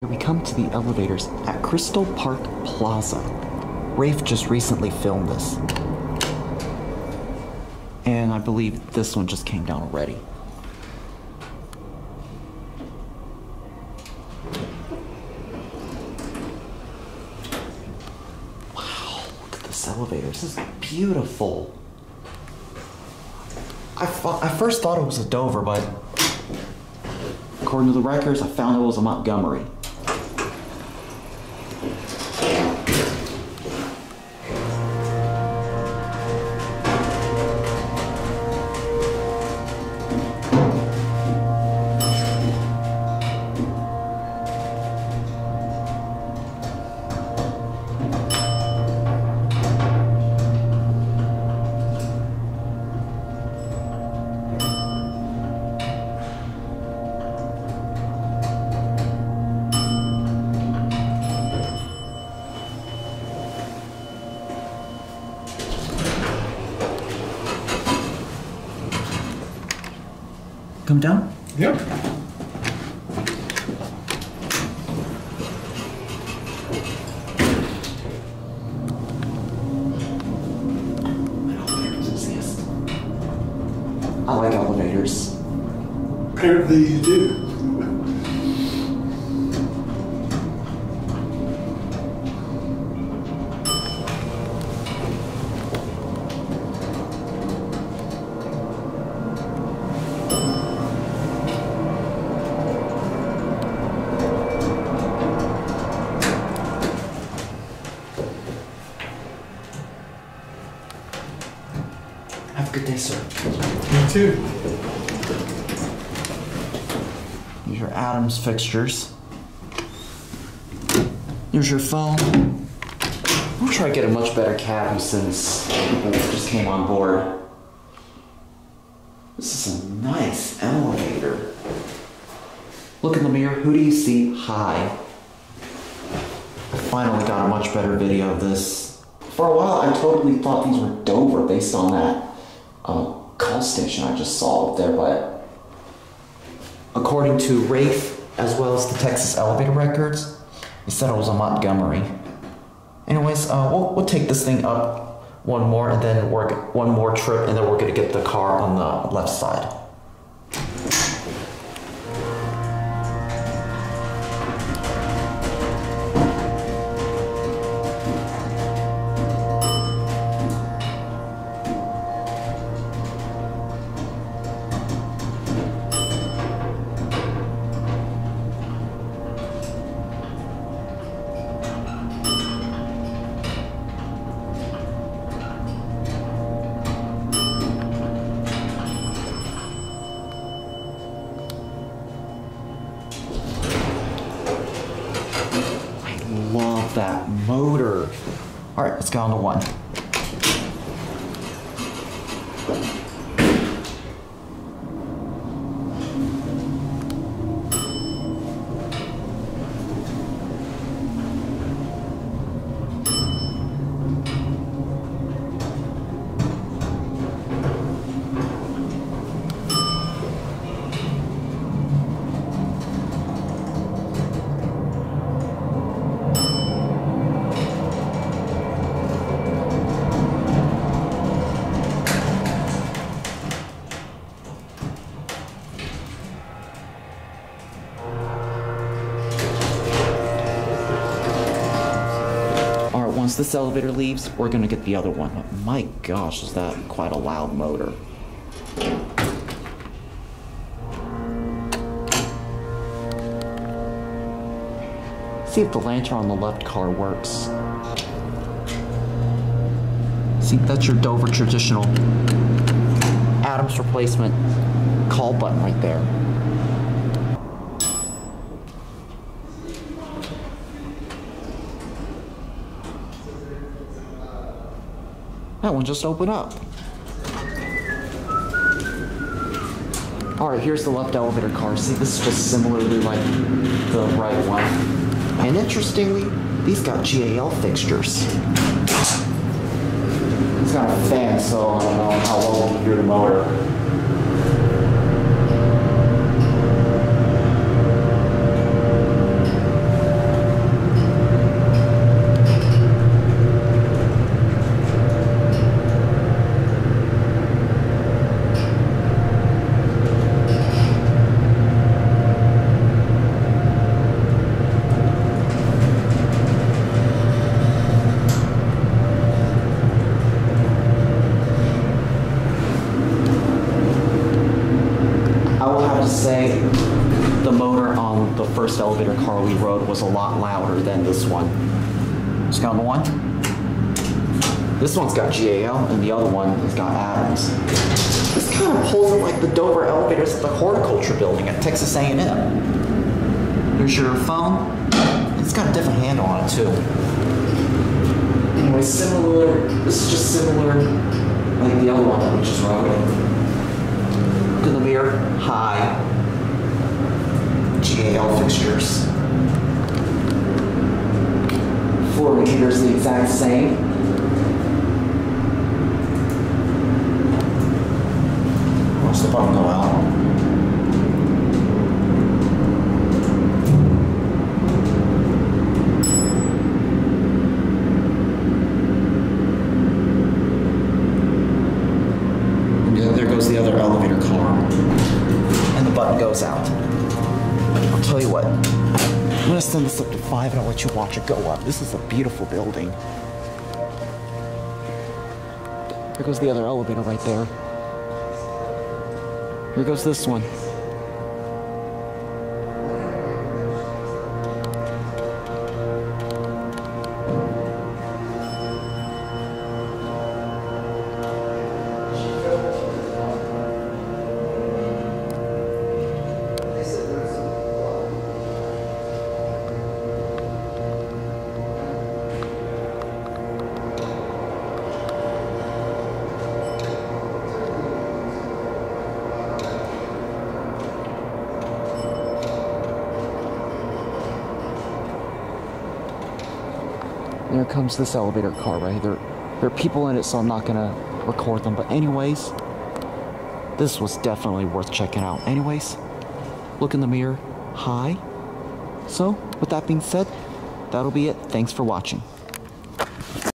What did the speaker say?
We come to the elevators at Crystal Park Plaza. Rafe just recently filmed this. And I believe this one just came down already. Wow, look at this elevator. This is beautiful. I first thought it was a Dover, but according to the records, I found it was a Montgomery. Come down? Yep. I like elevators. Apparently you do. Have a good day, sir. Me too. Here's your Adams fixtures. Here's your phone. I'm trying to get a much better cabin since people just came on board. This is a nice elevator. Look in the mirror. Who do you see? Hi. I finally got a much better video of this. For a while, I totally thought these were Dover based on that call station I just saw up there, but according to Rafe, as well as the Texas elevator records, they said it was a Montgomery. Anyways, we'll take this thing up one more and then work one more trip, and then we're gonna get the car on the left side. Love that motor. All right, let's go on to one. Once this elevator leaves, we're gonna get the other one. But my gosh, is that quite a loud motor. See if the lantern on the left car works. See, that's your Dover traditional Adams replacement call button right there. That one just opened up. All right, here's the left elevator car. See, this is just similarly like the right one. And interestingly, these got GAL fixtures. It's got a fan, so I don't know how well we can hear the motor. to say the motor on the first elevator car we rode was a lot louder than this one. It's number one. This one's got GAL and the other one has got Adams. This kind of pulls it like the Dover elevators at the horticulture building at Texas A&M. Here's your phone. It's got a different handle on it too. Anyway, similar, this is just similar like the other one that we just rode. Look in the mirror, high. GAL fixtures. Floor indicators the exact same. Watch the button go out. And there goes the other elevator car. And the button goes out. I'll tell you what. I'm gonna send this up to 5 and I'll let you watch it go up. This is a beautiful building. There goes the other elevator right there. Here goes this one. There comes this elevator car right here. There are people in it, so I'm not gonna record them. But anyways, this was definitely worth checking out. Anyways, look in the mirror, high. So, with that being said, that'll be it. Thanks for watching.